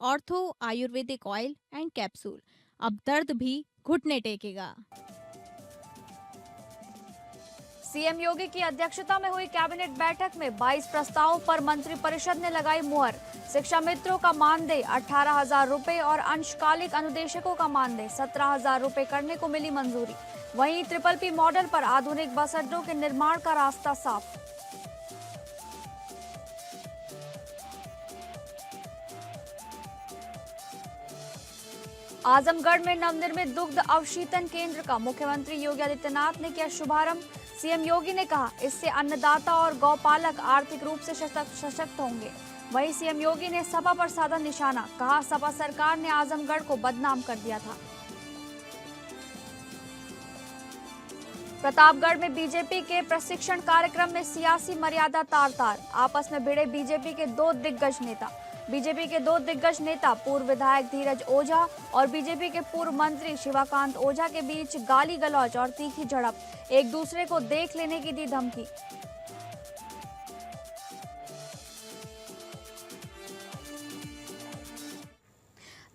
Ortho Ayurvedic oil and capsule. अब दर्द भी घुटने टेकेगा। सीएम योगी की अध्यक्षता में हुई कैबिनेट बैठक में 22 प्रस्तावों पर मंत्रिपरिषद ने लगाई मुहर। शिक्षा मित्रों का मानदेय 18,000 रुपए और अंशकालिक अनुदेशकों का मानदेय 17,000 रुपए करने को मिली मंजूरी। वहीं ट्रिपल पी मॉडल पर आधुनिक बस अड्डों के निर्माण का रास्ता साफ। आजमगढ़ में नवनिर्मित दुग्ध अवशीतन केंद्र का मुख्यमंत्री योगी आदित्यनाथ ने किया शुभारंभ। सीएम योगी ने कहा, इससे अन्नदाता और गौपालक आर्थिक रूप से सशक्त होंगे। वहीं सीएम योगी ने सपा पर साधा निशाना, कहा सपा सरकार ने आजमगढ़ को बदनाम कर दिया था। प्रतापगढ़ में बीजेपी के प्रशिक्षण कार्यक्रम में सियासी मर्यादा तार-तार। आपस में भिड़े बीजेपी के दो दिग्गज नेता पूर्व विधायक धीरज ओझा और बीजेपी के पूर्व मंत्री शिवाकांत ओझा के बीच गाली गलौज और तीखी झड़प। एक दूसरे को देख लेने की दी धमकी।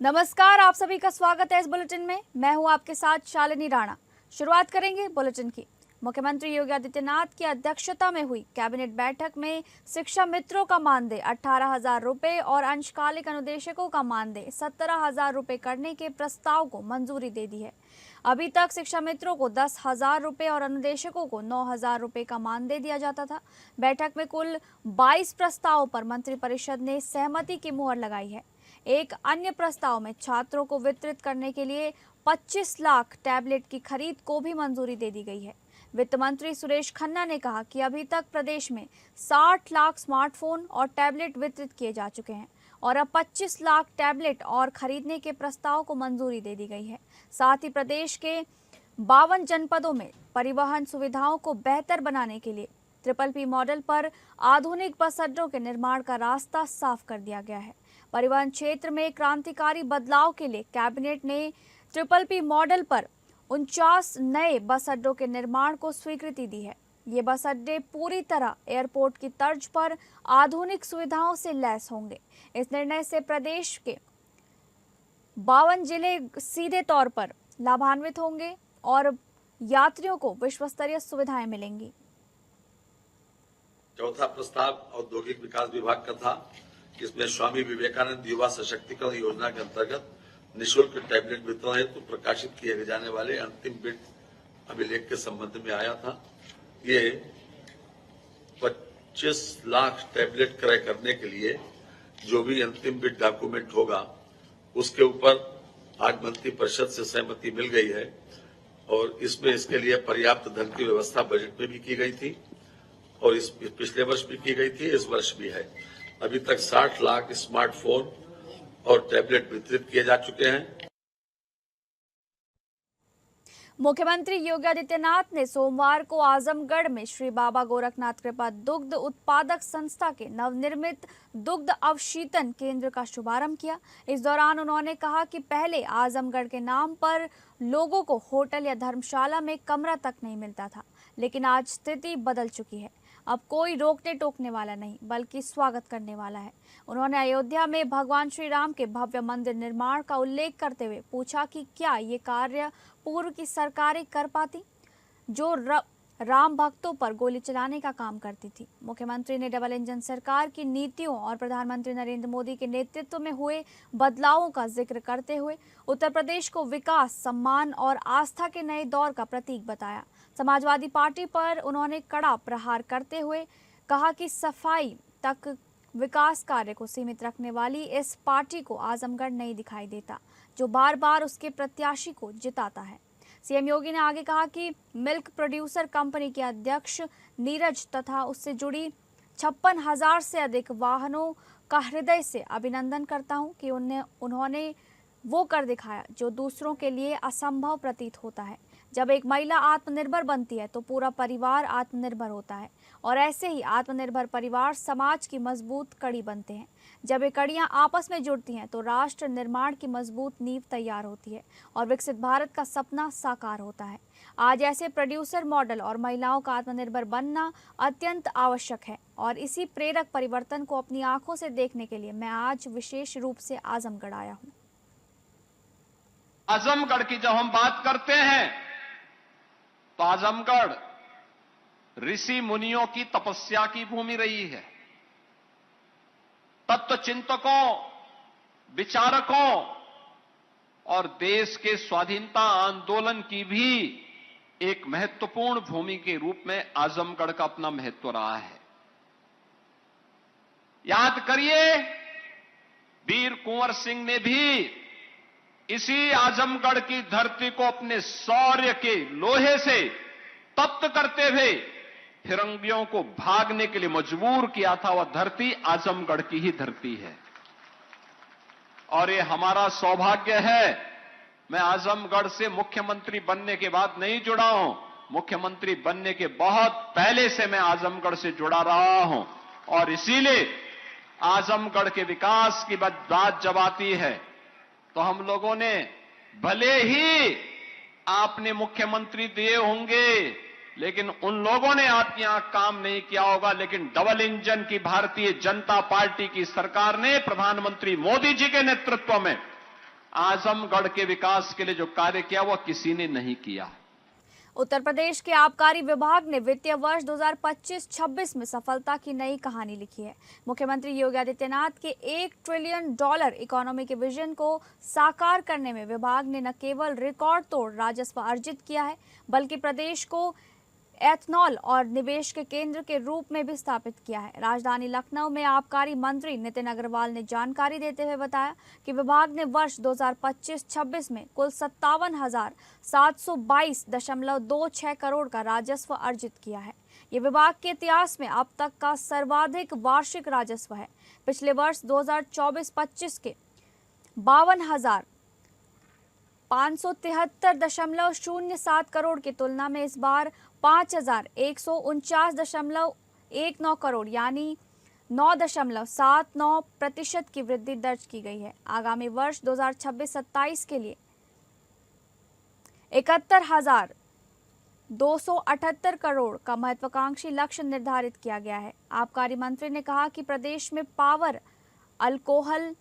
नमस्कार, आप सभी का स्वागत है इस बुलेटिन में। मैं हूं आपके साथ शालिनी राणा। शुरुआत करेंगे बुलेटिन की। मुख्यमंत्री योगी आदित्यनाथ की अध्यक्षता में हुई कैबिनेट बैठक में शिक्षा मित्रों का मानदेय 18,000 रुपए और अंशकालिक अनुदेशकों का मानदेय 17,000 रुपए करने के प्रस्ताव को मंजूरी दे दी है। अभी तक शिक्षा मित्रों को 10,000 रुपए और अनुदेशकों को 9,000 रुपए का मानदेय दिया जाता था। बैठक में कुल 22 प्रस्तावों पर मंत्रिपरिषद ने सहमति की मुहर लगाई है। एक अन्य प्रस्ताव में छात्रों को वितरित करने के लिए 25 लाख टैबलेट की खरीद को भी मंजूरी दे दी गई है। वित्त मंत्री सुरेश खन्ना ने कहा कि अभी तक प्रदेश में 60 लाख स्मार्टफोन और टैबलेट वितरित किए जा चुके हैं और अब 25 लाख टैबलेट और खरीदने के प्रस्ताव को मंजूरी दे दी गई है। साथ ही प्रदेश के 52 जनपदों में परिवहन सुविधाओं को बेहतर बनाने के लिए ट्रिपल पी मॉडल पर आधुनिक बस अड्डों के निर्माण का रास्ता साफ कर दिया गया है। परिवहन क्षेत्र में क्रांतिकारी बदलाव के लिए कैबिनेट ने ट्रिपल पी मॉडल पर 49 नए बस अड्डों के निर्माण को स्वीकृति दी है। ये बस अड्डे पूरी तरह एयरपोर्ट की तर्ज पर आधुनिक सुविधाओं से लैस होंगे। इस निर्णय से प्रदेश के 52 जिले सीधे तौर पर लाभान्वित होंगे और यात्रियों को विश्वस्तरीय सुविधाएं मिलेंगी। चौथा प्रस्ताव औद्योगिक विकास विभाग का था। इसमें स्वामी विवेकानंद युवा सशक्तिकरण योजना के अंतर्गत निःशुल्क टैबलेट वितरण हेतु प्रकाशित किए जाने वाले अंतिम बिड अभिलेख के संबंध में आया था। ये 25 लाख टैबलेट क्रय करने के लिए जो भी अंतिम बिड डॉक्यूमेंट होगा उसके ऊपर आज मंत्री परिषद से सहमति मिल गई है और इसमें इसके लिए पर्याप्त धन की व्यवस्था बजट में भी की गई थी और इस पिछले वर्ष भी की गई थी, इस वर्ष भी है। अभी तक 60 लाख स्मार्टफोन और टैबलेट वितरित किए जा चुके हैं। मुख्यमंत्री योगी आदित्यनाथ ने सोमवार को आजमगढ़ में श्री बाबा गोरखनाथ कृपा दुग्ध उत्पादक संस्था के नवनिर्मित दुग्ध अवशीतन केंद्र का शुभारंभ किया। इस दौरान उन्होंने कहा कि पहले आजमगढ़ के नाम पर लोगों को होटल या धर्मशाला में कमरा तक नहीं मिलता था, लेकिन आज स्थिति बदल चुकी है। अब कोई रोकने टोकने वाला नहीं बल्कि स्वागत करने वाला है। उन्होंने अयोध्या में भगवान श्री राम के भव्य मंदिर निर्माण का उल्लेख करते हुए पूछा कि क्या ये कार्य पूर्व की सरकारें कर पाती जो राम भक्तों पर गोली चलाने का काम करती थी। मुख्यमंत्री ने डबल इंजन सरकार की नीतियों और प्रधानमंत्री नरेंद्र मोदी के नेतृत्व में हुए बदलावों का जिक्र करते हुए उत्तर प्रदेश को विकास, सम्मान और आस्था के नए दौर का प्रतीक बताया। समाजवादी पार्टी पर उन्होंने कड़ा प्रहार करते हुए कहा कि सफाई तक विकास कार्य को सीमित रखने वाली इस पार्टी को आजमगढ़ नहीं दिखाई देता, जो बार बार उसके प्रत्याशी को जिताता है। सीएम योगी ने आगे कहा कि मिल्क प्रोड्यूसर कंपनी के अध्यक्ष नीरज तथा उससे जुड़ी 56,000 से अधिक वाहनों का हृदय से अभिनंदन करता हूं कि उन्होंने वो कर दिखाया जो दूसरों के लिए असंभव प्रतीत होता है। जब एक महिला आत्मनिर्भर बनती है तो पूरा परिवार आत्मनिर्भर होता है और ऐसे ही आत्मनिर्भर परिवार समाज की मजबूत कड़ी बनते हैं। जब ये कड़ियां आपस में जुड़ती हैं तो राष्ट्र निर्माण की मजबूत नींव तैयार होती है और विकसित भारत का सपना साकार होता है। आज ऐसे प्रोड्यूसर मॉडल और महिलाओं का आत्मनिर्भर बनना अत्यंत आवश्यक है और इसी प्रेरक परिवर्तन को अपनी आंखों से देखने के लिए मैं आज विशेष रूप से आजमगढ़ आया हूँ। आजमगढ़ की जब हम बात करते हैं तो आजमगढ़ ऋषि मुनियों की तपस्या की भूमि रही है। तत्व चिंतकों, विचारकों और देश के स्वाधीनता आंदोलन की भी एक महत्वपूर्ण भूमि के रूप में आजमगढ़ का अपना महत्व रहा है। याद करिए, वीर कुंवर सिंह ने भी इसी आजमगढ़ की धरती को अपने शौर्य के लोहे से तप्त करते हुए फिरंगियों को भागने के लिए मजबूर किया था। वह धरती आजमगढ़ की ही धरती है और ये हमारा सौभाग्य है। मैं आजमगढ़ से मुख्यमंत्री बनने के बाद नहीं जुड़ा हूं, मुख्यमंत्री बनने के बहुत पहले से मैं आजमगढ़ से जुड़ा रहा हूं और इसीलिए आजमगढ़ के विकास की बात जब आती है तो हम लोगों ने, भले ही आपने मुख्यमंत्री दिए होंगे लेकिन उन लोगों ने आपके यहां काम नहीं किया होगा, लेकिन डबल इंजन की भारतीय जनता पार्टी की सरकार ने प्रधानमंत्री मोदी जी के नेतृत्व में आजमगढ़ के विकास के लिए जो कार्य किया वह किसी ने नहीं किया। उत्तर प्रदेश के आबकारी विभाग ने वित्तीय वर्ष 2025-26 में सफलता की नई कहानी लिखी है। मुख्यमंत्री योगी आदित्यनाथ के $1 ट्रिलियन इकोनॉमी के विजन को साकार करने में विभाग ने न केवल रिकॉर्ड तोड़ राजस्व अर्जित किया है, बल्कि प्रदेश को एथनॉल और निवेश के केंद्र के रूप में भी स्थापित किया है। राजधानी लखनऊ में आबकारी मंत्री नितिन अग्रवाल ने जानकारी देते हुए बताया कि विभाग ने वर्ष 2025-26 में कुल 57,722.26 करोड़ का राजस्व अर्जित किया है। ये विभाग के इतिहास में अब तक का सर्वाधिक वार्षिक राजस्व है। पिछले वर्ष 2024-25 के 52,573.07 करोड़ की तुलना में इस बार 5,149.19 करोड़ यानी 9.79% की वृद्धि दर्ज की गई है। आगामी वर्ष 2026-27 के लिए 71,278 करोड़ का महत्वाकांक्षी लक्ष्य निर्धारित किया गया है। आबकारी मंत्री ने कहा कि प्रदेश में पावर, अल्कोहल,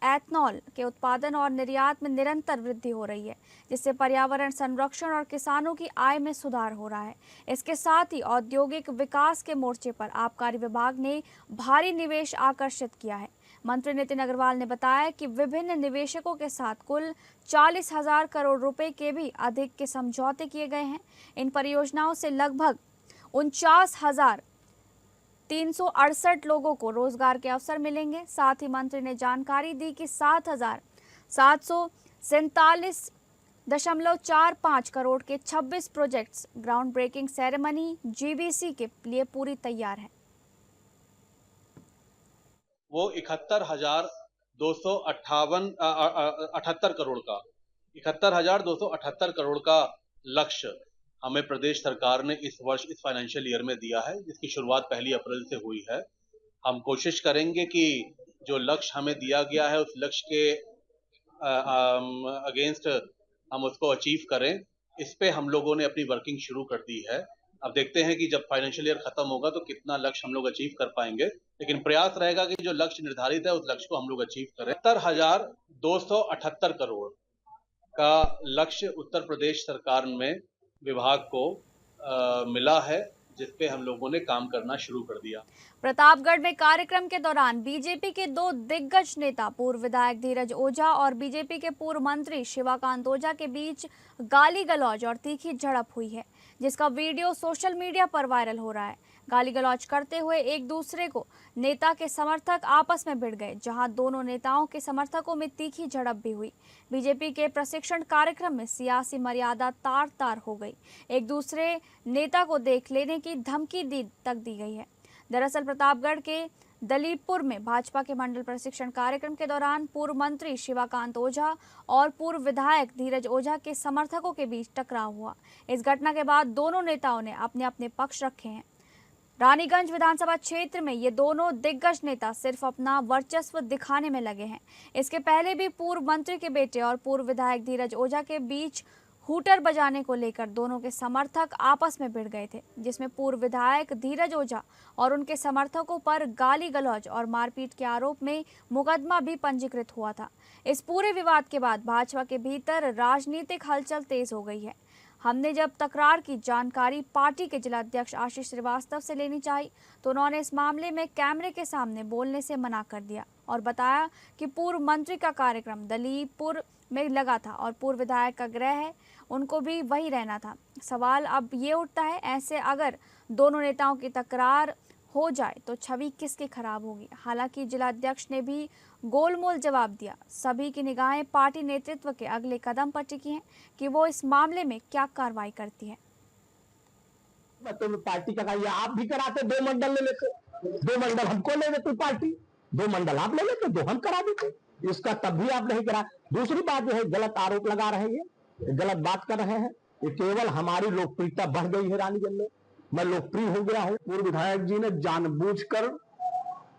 एथनॉल के उत्पादन और निर्यात में निरंतर वृद्धि हो रही है, जिससे पर्यावरण संरक्षण और किसानों की आय में सुधार हो रहा है। इसके साथ ही औद्योगिक विकास के मोर्चे पर आबकारी विभाग ने भारी निवेश आकर्षित किया है। मंत्री नितिन अग्रवाल ने बताया कि विभिन्न निवेशकों के साथ कुल 40,000 करोड़ रुपए के भी अधिक के समझौते किए गए हैं। इन परियोजनाओं से लगभग 49,368 लोगों को रोजगार के अवसर मिलेंगे। साथ ही मंत्री ने जानकारी दी कि 7,747.45 करोड़ के 26 projects ground breaking ceremony GBC के लिए पूरी तैयार है। वो 71,278 करोड़ का लक्ष्य हमें प्रदेश सरकार ने इस वर्ष, इस फाइनेंशियल ईयर में दिया है, जिसकी शुरुआत 1 अप्रैल से हुई है। हम कोशिश करेंगे कि जो लक्ष्य हमें दिया गया है उस लक्ष्य के अगेंस्ट हम उसको अचीव करें। इस पे हम लोगों ने अपनी वर्किंग शुरू कर दी है। अब देखते हैं कि जब फाइनेंशियल ईयर खत्म होगा तो कितना लक्ष्य हम लोग अचीव कर पाएंगे, लेकिन प्रयास रहेगा कि जो लक्ष्य निर्धारित है उस लक्ष्य को हम लोग अचीव करें। 70,278 करोड़ का लक्ष्य उत्तर प्रदेश सरकार में विभाग को मिला है, जिसपे हम लोगों ने काम करना शुरू कर दिया। प्रतापगढ़ में कार्यक्रम के दौरान बीजेपी के 2 दिग्गज नेता, पूर्व विधायक धीरज ओझा और बीजेपी के पूर्व मंत्री शिवाकांत ओझा के बीच गाली गलौज और तीखी झड़प हुई है, जिसका वीडियो सोशल मीडिया पर वायरल हो रहा है। गाली गलौज करते हुए एक दूसरे को नेता के समर्थक आपस में भिड़ गए, जहां दोनों नेताओं के समर्थकों में तीखी झड़प भी हुई। बीजेपी के प्रशिक्षण कार्यक्रम में सियासी मर्यादा तार तार हो गई। एक दूसरे नेता को देख लेने की धमकी दी गई है। दरअसल प्रतापगढ़ के दलीपपुर में भाजपा के मंडल प्रशिक्षण कार्यक्रम के दौरान पूर्व मंत्री शिवाकांत ओझा और पूर्व विधायक धीरज ओझा के समर्थकों के बीच टकराव हुआ। इस घटना के बाद दोनों नेताओं ने अपने अपने पक्ष रखे हैं। रानीगंज विधानसभा क्षेत्र में ये दोनों दिग्गज नेता सिर्फ अपना वर्चस्व दिखाने में लगे हैं। इसके पहले भी पूर्व मंत्री के बेटे और पूर्व विधायक धीरज ओझा के बीच हूटर बजाने को लेकर दोनों के समर्थक आपस में भिड़ गए थे, जिसमें पूर्व विधायक धीरज ओझा और उनके समर्थकों पर गाली गलौज और मारपीट के आरोप में मुकदमा भी पंजीकृत हुआ था। इस पूरे विवाद के बाद भाजपा के भीतर राजनीतिक हलचल तेज हो गई है। हमने जब तकरार की जानकारी पार्टी के जिलाध्यक्ष आशीष श्रीवास्तव से लेनी चाहिए तो उन्होंने इस मामले में कैमरे के सामने बोलने से मना कर दिया और बताया कि पूर्व मंत्री का कार्यक्रम दलीपुर में लगा था और पूर्व विधायक का गृह है, उनको भी वहीं रहना था। सवाल अब ये उठता है, ऐसे अगर दोनों नेताओं की तकरार हो जाए तो छवि किसकी खराब होगी। हालांकि जिलाध्यक्ष ने भी गोलमोल जवाब दिया। सभी की निगाहें पार्टी नेतृत्व के अगले कदम पर टिकी हैं कि वो इस मामले में क्या कार्रवाई करती है। तो पार्टी का कार्य आप भी कराते, 2 मंडल ले लेते, 2 मंडल हमको ले लेते पार्टी, 2 मंडल आप ले लेते, 2 हम करा देते। इसका तब भी आप नहीं करा। दूसरी बात जो है, गलत आरोप लगा रहे हैं, गलत बात कर रहे हैं। ये केवल हमारी लोकप्रियता बढ़ गई है रानीगंज में, मैं लोकप्रिय हो गया हूँ। पूर्व विधायक जी ने जानबूझकर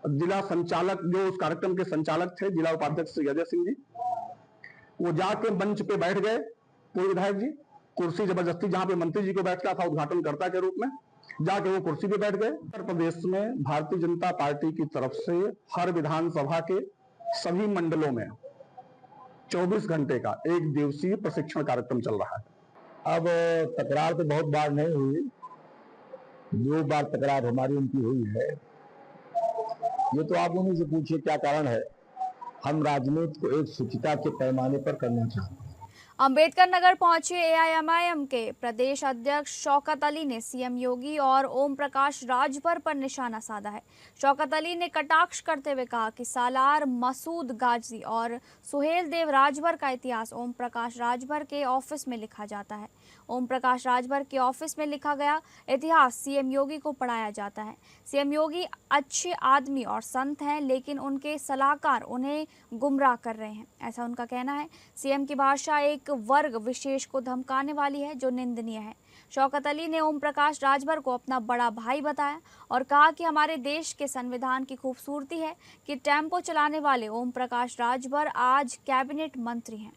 जिला संचालक, जो उस कार्यक्रम के संचालक थे, जिला उपाध्यक्ष अजय सिंह जी, वो जाके मंच पे बैठ गए। पूर्व विधायक जी कुर्सी जबरदस्ती, जहां पे मंत्री जी को बैठता था उद्घाटनकर्ता के रूप में, जाके वो कुर्सी पे बैठ गए। उत्तर प्रदेश में भारतीय जनता पार्टी की तरफ से हर विधानसभा के सभी मंडलों में 24 घंटे का 1 दिवसीय प्रशिक्षण कार्यक्रम चल रहा है। अब तकरार तो बहुत बार नहीं हुई, 2 बार तकरार हमारी उनकी हुई है। ये तो आप उन्हीं से पूछिए क्या कारण है। हम राजनीति को एक शुचिता के पैमाने पर करना चाहते हैं। अंबेडकर नगर पहुंचे एआईएमआईएम के प्रदेश अध्यक्ष शौकत अली ने सीएम योगी और ओम प्रकाश राजभर पर निशाना साधा है। शौकत अली ने कटाक्ष करते हुए कहा कि सालार मसूद गाजी और सुहेल देव राजभर का इतिहास ओम प्रकाश राजभर के ऑफिस में लिखा जाता है। ओम प्रकाश राजभर के ऑफिस में लिखा गया इतिहास सीएम योगी को पढ़ाया जाता है। सीएम योगी अच्छे आदमी और संत हैं, लेकिन उनके सलाहकार उन्हें गुमराह कर रहे हैं, ऐसा उनका कहना है। सीएम की भाषा एक वर्ग विशेष को धमकाने वाली है, जो निंदनीय है। शौकत अली ने ओम प्रकाश राजभर को अपना बड़ा भाई बताया और कहा कि हमारे देश के संविधान की खूबसूरती है कि टेम्पो चलाने वाले ओम प्रकाश राजभर आज कैबिनेट मंत्री हैं।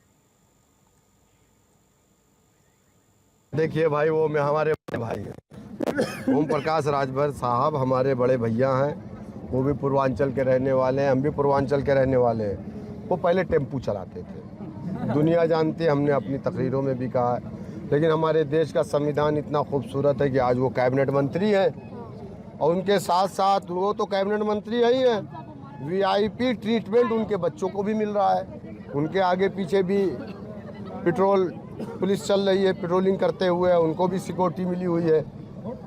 देखिए भाई, वो में हमारे बड़े भाई हैं। ओम प्रकाश राजभर साहब हमारे बड़े भैया हैं, वो भी पूर्वांचल के रहने वाले हैं, हम भी पूर्वांचल के रहने वाले हैं। वो पहले टेम्पू चलाते थे, दुनिया जानती है, हमने अपनी तकरीरों में भी कहा है। लेकिन हमारे देश का संविधान इतना खूबसूरत है कि आज वो कैबिनेट मंत्री हैं और उनके साथ साथ वो तो कैबिनेट मंत्री ही हैं, वीआईपी ट्रीटमेंट उनके बच्चों को भी मिल रहा है। उनके आगे पीछे भी पेट्रोल पुलिस चल रही है, पेट्रोलिंग करते हुए उनको भी सिक्योरिटी मिली हुई है।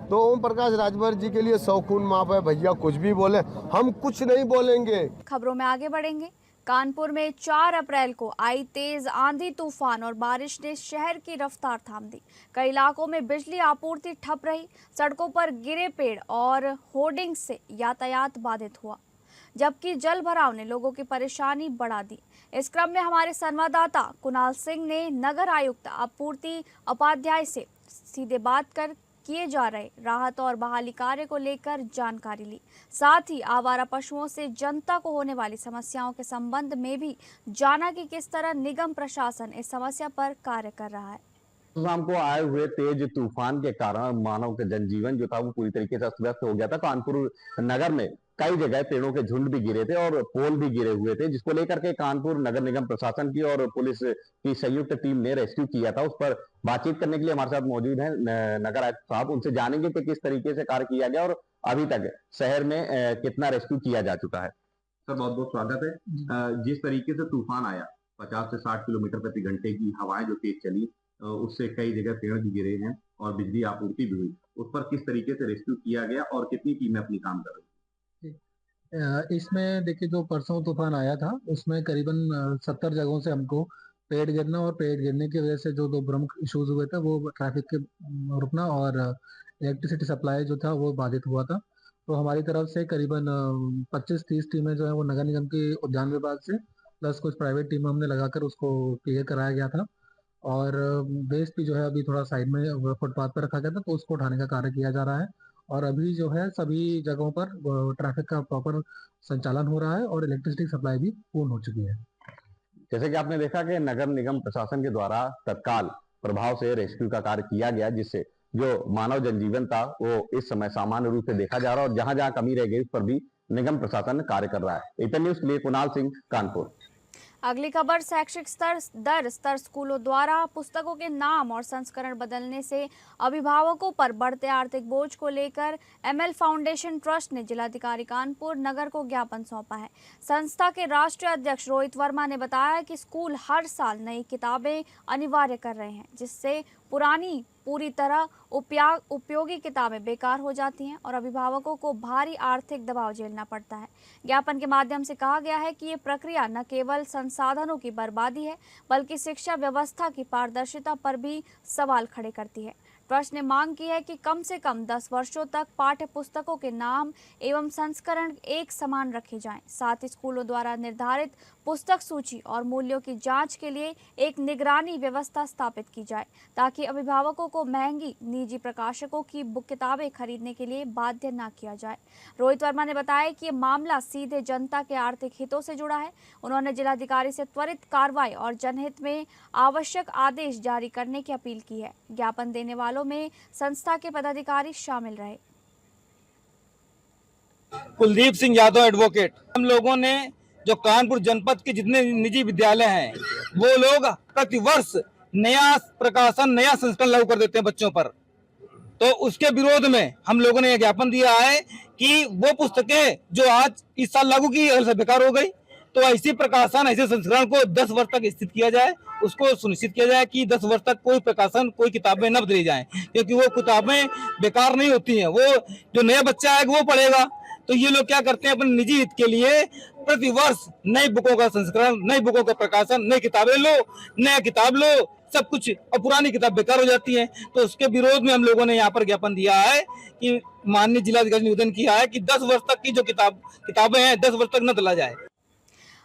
तो ओम प्रकाश राजभर जी के लिए सौ खून माफ है। भैया कुछ भी बोले, हम कुछ नहीं बोलेंगे। खबरों में आगे बढ़ेंगे। कानपुर में 4 अप्रैल को आई तेज आंधी तूफान और बारिश ने शहर की रफ्तार थाम दी। कई इलाकों में बिजली आपूर्ति ठप रही, सड़कों पर गिरे पेड़ और होर्डिंग से यातायात बाधित हुआ, जबकि जल भराव ने लोगों की परेशानी बढ़ा दी। इस क्रम में हमारे संवाददाता कुणाल सिंह ने नगर आयुक्त आपूर्ति उपाध्याय से सीधे बात कर किए जा रहे राहत और बहाली कार्य को लेकर जानकारी ली। साथ ही आवारा पशुओं से जनता को होने वाली समस्याओं के संबंध में भी जाना कि किस तरह निगम प्रशासन इस समस्या पर कार्य कर रहा है। शाम को आए हुए तेज तूफान के कारण मानव के जनजीवन जो था वो पूरी तरीके से अस्त व्यस्त हो गया था। कानपुर नगर में कई जगह पेड़ों के झुंड भी गिरे थे और पोल भी गिरे हुए थे, जिसको लेकर के कानपुर नगर निगम प्रशासन की और पुलिस की संयुक्त टीम ने रेस्क्यू किया था। उस पर बातचीत करने के लिए हमारे साथ मौजूद हैं नगर आयुक्त साहब। उनसे जानेंगे कि किस तरीके से कार्य किया गया और अभी तक शहर में कितना रेस्क्यू किया जा चुका है। सर बहुत बहुत स्वागत है। जिस तरीके से तूफान आया, 50 से 60 किलोमीटर प्रति घंटे की हवाएं जो तेज चली, उससे कई जगह पेड़ भी गिरे हैं और बिजली आपूर्ति भी हुई। उस पर किस तरीके से रेस्क्यू किया गया और कितनी टीमें अपनी काम कर रही? इसमें देखिए, जो परसों तूफान आया था उसमें करीबन 70 जगहों से हमको पेड़ गिरना और पेड़ गिरने की वजह से जो 2 प्रमुख इश्यूज हुए थे, वो ट्रैफिक के रुकना और इलेक्ट्रिसिटी सप्लाई जो था वो बाधित हुआ था। तो हमारी तरफ से करीबन 25-30 टीमें जो है वो नगर निगम के उद्यान विभाग से प्लस कुछ प्राइवेट टीम हमने लगाकर उसको क्लियर कराया गया था। और वेस्ट भी जो है अभी थोड़ा साइड में फुटपाथ पर रखा गया था, तो उसको उठाने का कार्य किया जा रहा है। और अभी जो है सभी जगहों पर ट्रैफिक का प्रॉपर संचालन हो रहा है और इलेक्ट्रिसिटी सप्लाई भी पूर्ण हो चुकी है। जैसे कि आपने देखा कि नगर निगम प्रशासन के द्वारा तत्काल प्रभाव से रेस्क्यू का कार्य किया गया, जिससे जो मानव जनजीवन था वो इस समय सामान्य रूप से देखा जा रहा है और जहां जहां कमी रह गई उस पर भी निगम प्रशासन कार्य कर रहा है। एपीएन न्यूज के लिए कुणाल सिंह, कानपुर। अगली खबर, शैक्षिक स्तर स्कूलों द्वारा पुस्तकों के नाम और संस्करण बदलने से अभिभावकों पर बढ़ते आर्थिक बोझ को लेकर एमएल फाउंडेशन ट्रस्ट ने जिलाधिकारी कानपुर नगर को ज्ञापन सौंपा है। संस्था के राष्ट्रीय अध्यक्ष रोहित वर्मा ने बताया कि स्कूल हर साल नई किताबें अनिवार्य कर रहे हैं, जिससे पुरानी पूरी तरह उपयोगी किताबें बेकार हो जाती हैं और अभिभावकों को भारी आर्थिक दबाव झेलना पड़ता है। ज्ञापन के माध्यम से कहा गया है कि ये प्रक्रिया न केवल संसाधनों की बर्बादी है, बल्कि शिक्षा व्यवस्था की पारदर्शिता पर भी सवाल खड़े करती है। ट्रस्ट ने मांग की है कि कम से कम 10 वर्षों तक पाठ्य पुस्तकों के नाम एवं संस्करण एक समान रखे जाएं। साथ ही स्कूलों द्वारा निर्धारित पुस्तक सूची और मूल्यों की जांच के लिए एक निगरानी व्यवस्था स्थापित की जाए, ताकि अभिभावकों को महंगी निजी प्रकाशकों की बुक किताबें खरीदने के लिए बाध्य न किया जाए। रोहित वर्मा ने बताया कि ये मामला सीधे जनता के आर्थिक हितों से जुड़ा है। उन्होंने जिलाधिकारी से त्वरित कार्रवाई और जनहित में आवश्यक आदेश जारी करने की अपील की है। ज्ञापन देने वालों में संस्था के पदाधिकारी शामिल रहे। कुलदीप सिंह यादव, एडवोकेट। हम लोगों ने जो कानपुर जनपद के जितने निजी विद्यालय हैं वो लोग प्रति वर्ष नया प्रकाशन, नया संस्करण लागू कर देते हैं बच्चों पर, तो उसके विरोध में हम लोगों ने यह ज्ञापन दिया है कि वो पुस्तकें जो आज इस साल लागू की अगर से बेकार हो गई, तो ऐसी प्रकाशन, ऐसे संस्करण को 10 वर्ष तक स्थित किया जाए। उसको सुनिश्चित किया जाए कि 10 वर्ष तक कोई प्रकाशन, कोई किताबें न बदली जाएं, क्योंकि वो किताबें बेकार नहीं होती हैं। वो जो नया बच्चा आएगा वो पढ़ेगा। तो ये लोग क्या करते हैं, अपने निजी हित के लिए प्रति वर्ष नई बुकों का संस्करण, नई बुकों का प्रकाशन, नई किताबें लो, नया किताब लो, सब कुछ, और पुरानी किताब बेकार हो जाती है। तो उसके विरोध में हम लोगों ने यहाँ पर ज्ञापन दिया है कि माननीय जिलाधिकारी ने निवेदन किया है कि 10 वर्ष तक की जो किताबें हैं 10 वर्ष तक न बदला जाए।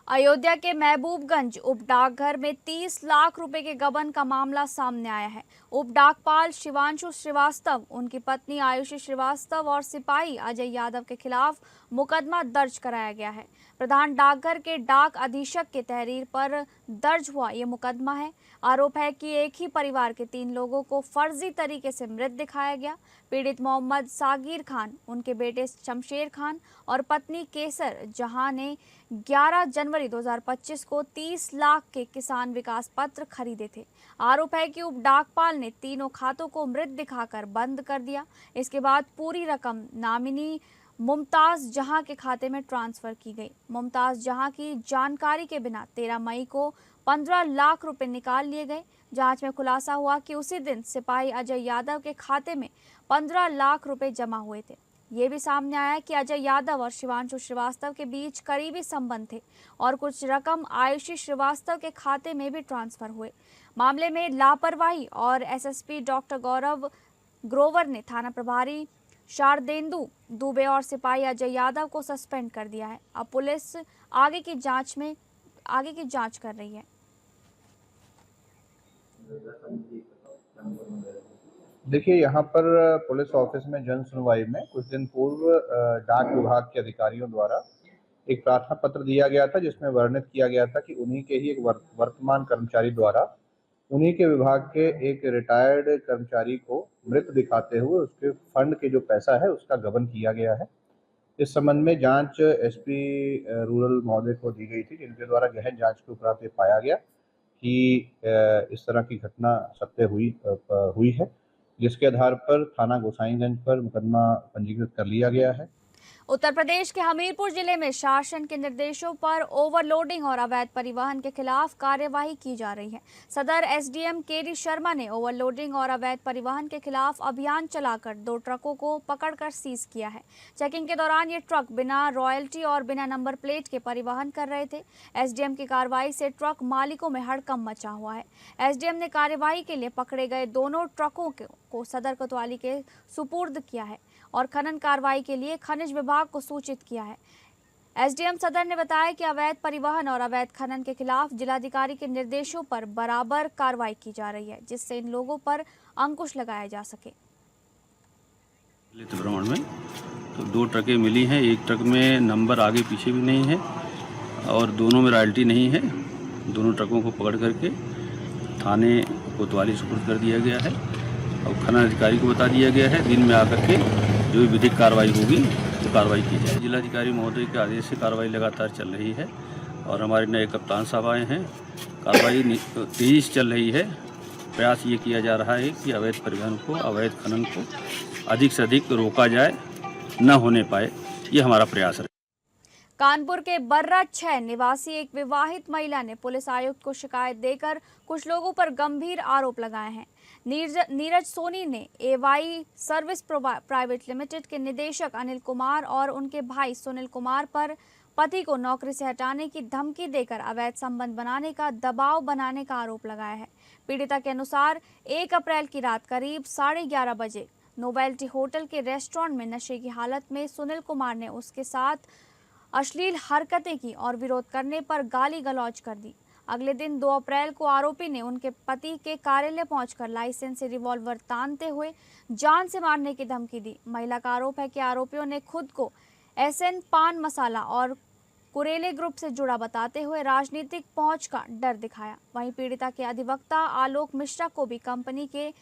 अयोध्या के महबूबगंज उप डाकघर में 30 लाख रुपए के गबन का मामला सामने आया है। उप डाकपाल शिवांशु श्रीवास्तव, उनकी पत्नी आयुषी श्रीवास्तव और सिपाही अजय यादव के खिलाफ मुकदमा दर्ज कराया गया है। प्रधान डाकघर के डाक अधीक्षक के तहरीर पर दर्ज हुआ ये मुकदमा है। आरोप है कि एक ही परिवार के 3 लोगों को फर्जी तरीके से मृत दिखाया गया। पीड़ित मोहम्मद सागिर खान, उनके बेटे शमशेर खान और पत्नी केसर जहां ने 11 जनवरी 2025 को 30 लाख के किसान विकास पत्र खरीदे थे। आरोप है कि उप डाकपाल ने तीनों खातों को मृत दिखाकर बंद कर दिया। इसके बाद पूरी रकम नामिनी मुमताज जहां के खाते में ट्रांसफर की गई। मुमताज जहां की जानकारी के बिना 13 मई को 15 लाख रुपए निकाल लिए गए। जांच में खुलासा हुआ कि उसी दिन सिपाही अजय यादव के खाते में 15 लाख रुपए जमा हुए थे। ये भी सामने आया कि अजय यादव और शिवांशु श्रीवास्तव के बीच करीबी संबंध थे और कुछ रकम आयुषी श्रीवास्तव के खाते में भी ट्रांसफर हुए। मामले में लापरवाही और एसएसपी डॉक्टर गौरव ग्रोवर ने थाना प्रभारी शारदेंदु दुबे और सिपाही अजय यादव को सस्पेंड कर दिया है। अब पुलिस आगे की जांच कर रही है। देखिए, यहाँ पर पुलिस ऑफिस में जन सुनवाई में कुछ दिन पूर्व डाक विभाग के अधिकारियों द्वारा एक प्रार्थना पत्र दिया गया था, जिसमें वर्णित किया गया था कि उन्हीं के ही एक वर्तमान कर्मचारी द्वारा उन्हीं के विभाग के एक रिटायर्ड कर्मचारी को मृत दिखाते हुए उसके फंड के जो पैसा है उसका गबन किया गया है। इस संबंध में जांच एसपी रूरल महोदय को दी गई थी, जिनके द्वारा गहन जांच के उपरांत ये पाया गया कि इस तरह की घटना सत्य हुई है, जिसके आधार पर थाना गोसाईगंज पर मुकदमा पंजीकृत कर लिया गया है। उत्तर प्रदेश के हमीरपुर जिले में शासन के निर्देशों पर ओवरलोडिंग और अवैध परिवहन के खिलाफ कार्यवाही की जा रही है। सदर एसडीएम केडी शर्मा ने ओवरलोडिंग और अवैध परिवहन के खिलाफ अभियान चलाकर 2 ट्रकों को पकड़कर सीज किया है। चेकिंग के दौरान ये ट्रक बिना रॉयल्टी और बिना नंबर प्लेट के परिवहन कर रहे थे। एसडीएम की कार्रवाई से ट्रक मालिकों में हड़कंप मचा हुआ है। एसडीएम ने कार्यवाही के लिए पकड़े गए दोनों ट्रकों को सदर कोतवाली के सुपुर्द किया है और खनन कार्रवाई के लिए खनिज विभाग को सूचित किया है। एसडीएम सदर ने बताया कि अवैध परिवहन और अवैध खनन के खिलाफ जिलाधिकारी के निर्देशों पर बराबर कार्रवाई की जा रही है, जिससे इन लोगों पर अंकुश लगाया जा सके। भ्रमण में तो 2 ट्रकें मिली हैं। एक ट्रक में नंबर आगे पीछे भी नहीं है और दोनों में रॉयल्टी नहीं है। दोनों ट्रकों को पकड़ करके थाने कोतवाली सुपुर्द कर दिया गया है और खनन अधिकारी को बता दिया गया है दिन में आकर के जो भी विधिक कार्रवाई होगी तो कार्रवाई की जाए। जिलाधिकारी महोदय के आदेश से कार्रवाई लगातार चल रही है और हमारे नए कप्तान साहब आए हैं। कार्रवाई तेजी से चल रही है। प्रयास ये किया जा रहा है कि अवैध परिवहन को, अवैध खनन को अधिक से अधिक रोका जाए, न होने पाए, ये हमारा प्रयास है। कानपुर के बर्रा 6 निवासी एक विवाहित महिला ने पुलिस आयुक्त को शिकायत देकर कुछ लोगों पर गंभीर आरोप लगाए हैं। नीरज सोनी ने एवाई सर्विस प्राइवेट लिमिटेड के निदेशक अनिल कुमार और उनके भाई सुनील कुमार पर पति को नौकरी से हटाने की धमकी देकर अवैध संबंध बनाने का दबाव बनाने का आरोप लगाया है। पीड़िता के अनुसार 1 अप्रैल की रात करीब 11:30 बजे नोवेल्टी होटल के रेस्टोरेंट में नशे की हालत में सुनील कुमार ने उसके साथ अश्लील हरकतें की और विरोध करने पर गाली गलौज कर दी। अगले दिन 2 अप्रैल को आरोपी ने उनके पति के कार्यालय पहुंचकर लाइसेंस से रिवॉल्वर तानते हुए जान से मारने की धमकी दी। महिला का आरोप है कि आरोपियों ने खुद को एसएन पान मसाला और कुरेले ग्रुप से जुड़ा बताते हुए राजनीतिक पहुंच का डर दिखाया। वहीं पीड़िता के अधिवक्ता आलोक मिश्रा को भी कंपनी के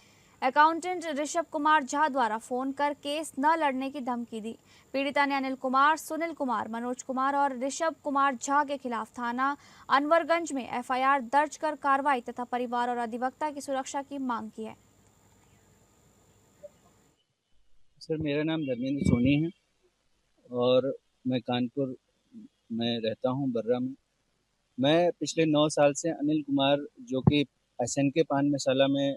अकाउंटेंट ऋषभ कुमार झा द्वारा फोन कर केस न लड़ने की धमकी दी। पीड़िता ने अनिल कुमार, सुनील कुमार, मनोज कुमार और ऋषभ कुमार झा के खिलाफ थाना अनवरगंज में एफआईआर दर्ज कर कार्रवाई तथा परिवार और अधिवक्ता की सुरक्षा की मांग की है। सर, मेरा नाम धर्मेंद्र सोनी है और मैं कानपुर में रहता हूं, बर्रा में। मैं पिछले 9 साल से अनिल कुमार, जो कि SNK पान मसाला में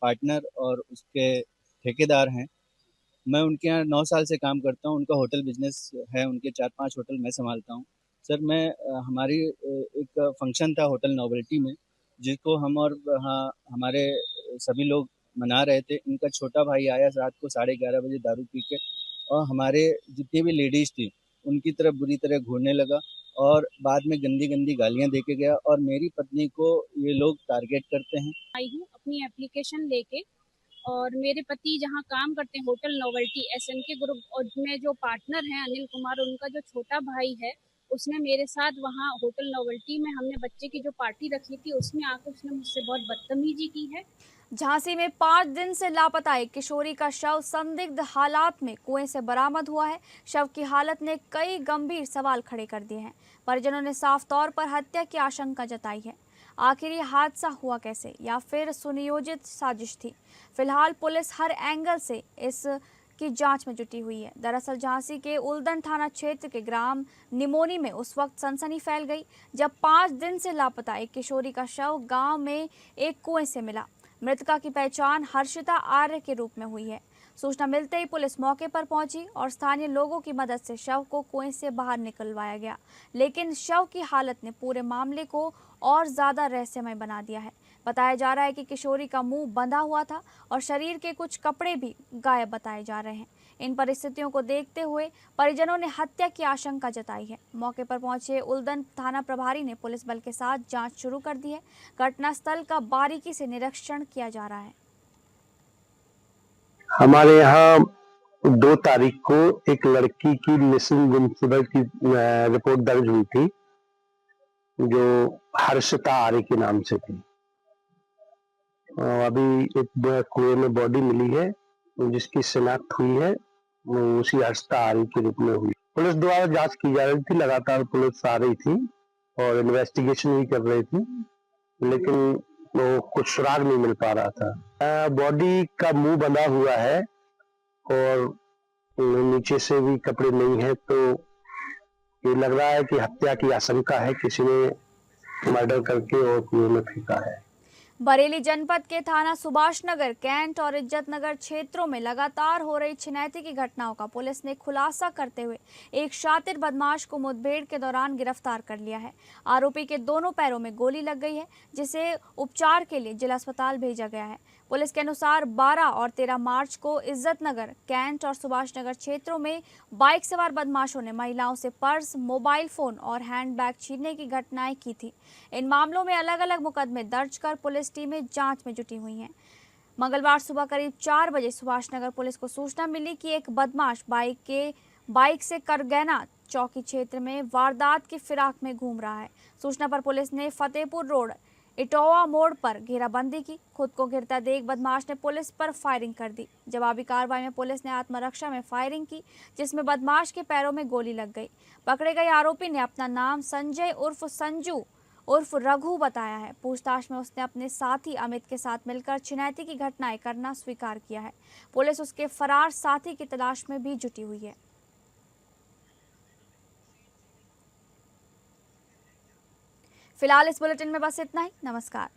पार्टनर और उसके ठेकेदार हैं, मैं उनके यहाँ 9 साल से काम करता हूँ। उनका होटल बिजनेस है, उनके 4-5 होटल मैं संभालता हूँ। सर, मैं हमारी एक फंक्शन था होटल नोवेल्टी में, जिसको हम और हमारे सभी लोग मना रहे थे। इनका छोटा भाई आया रात को 11:30 बजे दारू पी के और हमारे जितनी भी लेडीज़ थी उनकी तरफ बुरी तरह घूरने लगा और बाद में गंदी गंदी गालियां दे के गया और मेरी पत्नी को ये लोग टारगेट करते हैं। आई हूँ अपनी एप्लीकेशन लेके और मेरे पति जहाँ काम करते हैं होटल नोवेल्टी SNK ग्रुप और में जो पार्टनर हैं अनिल कुमार, उनका जो छोटा भाई है उसने मेरे साथ वहाँ होटल नोवेल्टी में हमने बच्चे की जो पार्टी रखी थी उसमें आकर उसने मुझसे बहुत बदतमीजी की है। झांसी में 5 दिन से लापता एक किशोरी का शव संदिग्ध हालात में कुएं से बरामद हुआ है। शव की हालत ने कई गंभीर सवाल खड़े कर दिए हैं। परिजनों ने साफ तौर पर हत्या की आशंका जताई है। आखिर ये हादसा हुआ कैसे या फिर सुनियोजित साजिश थी? फिलहाल पुलिस हर एंगल से इस की जांच में जुटी हुई है। दरअसल झांसी के उल्दन थाना क्षेत्र के ग्राम निमोनी में उस वक्त सनसनी फैल गई जब 5 दिन से लापता एक किशोरी का शव गांव में एक कुएं से मिला। मृतका की पहचान हर्षिता आर्य के रूप में हुई है। सूचना मिलते ही पुलिस मौके पर पहुंची और स्थानीय लोगों की मदद से शव को कुएं से बाहर निकलवाया गया, लेकिन शव की हालत ने पूरे मामले को और ज्यादा रहस्यमय बना दिया है। बताया जा रहा है कि किशोरी का मुंह बंधा हुआ था और शरीर के कुछ कपड़े भी गायब बताए जा रहे हैं। इन परिस्थितियों को देखते हुए परिजनों ने हत्या की आशंका जताई है। मौके पर पहुंचे उल्दन थाना प्रभारी ने पुलिस बल के साथ जांच शुरू कर दी है। घटनास्थल का बारीकी से निरीक्षण किया जा रहा है। हमारे यहाँ 2 तारीख को एक लड़की की मिसिंग गुमशुदा की रिपोर्ट दर्ज हुई थी, जो हर्षिता आर्य के नाम से थी। अभी एक कुएं में बॉडी मिली है जिसकी शिनाख्त हुई है, उसी हर्षिता आर्य के रूप में हुई। पुलिस द्वारा जांच की जा रही थी, लगातार पुलिस आ रही थी और इन्वेस्टिगेशन भी कर रही थी, लेकिन वो कुछ सुराग नहीं मिल पा रहा था। बॉडी का मुंह बंधा हुआ है और नीचे से भी कपड़े नहीं है, तो ये लग रहा है कि हत्या की आशंका है, किसी ने मर्डर करके और कुएं में फेंका है। बरेली जनपद के थाना सुभाष नगर, कैंट और इज्जत नगर क्षेत्रों में लगातार हो रही छिनैती की घटनाओं का पुलिस ने खुलासा करते हुए एक शातिर बदमाश को मुठभेड़ के दौरान गिरफ्तार कर लिया है। आरोपी के दोनों पैरों में गोली लग गई है, जिसे उपचार के लिए जिला अस्पताल भेजा गया है। पुलिस के अनुसार 12 और 13 मार्च को इज्जत नगर, कैंट और सुभाष नगर क्षेत्रों में बाइक सवार बदमाशों ने महिलाओं से पर्स, मोबाइल फोन और हैंडबैग छीनने की घटनाएं की थी। इन मामलों में अलग अलग मुकदमे दर्ज कर पुलिस टीमें जांच में जुटी हुई हैं। मंगलवार सुबह करीब 4 बजे सुभाष नगर पुलिस को सूचना मिली कि एक बदमाश बाइक से करगैना चौकी क्षेत्र में वारदात की फिराक में घूम रहा है। सूचना पर पुलिस ने फतेहपुर रोड इटोवा मोड़ पर घेराबंदी की। खुद को घिरता देख बदमाश ने पुलिस पर फायरिंग कर दी। जवाबी कार्रवाई में पुलिस ने आत्मरक्षा में फायरिंग की, जिसमें बदमाश के पैरों में गोली लग गई। पकड़े गए आरोपी ने अपना नाम संजय उर्फ संजू उर्फ रघु बताया है। पूछताछ में उसने अपने साथी अमित के साथ मिलकर छिनैती की घटनाएं करना स्वीकार किया है। पुलिस उसके फरार साथी की तलाश में भी जुटी हुई है। फिलहाल इस बुलेटिन में बस इतना ही। नमस्कार।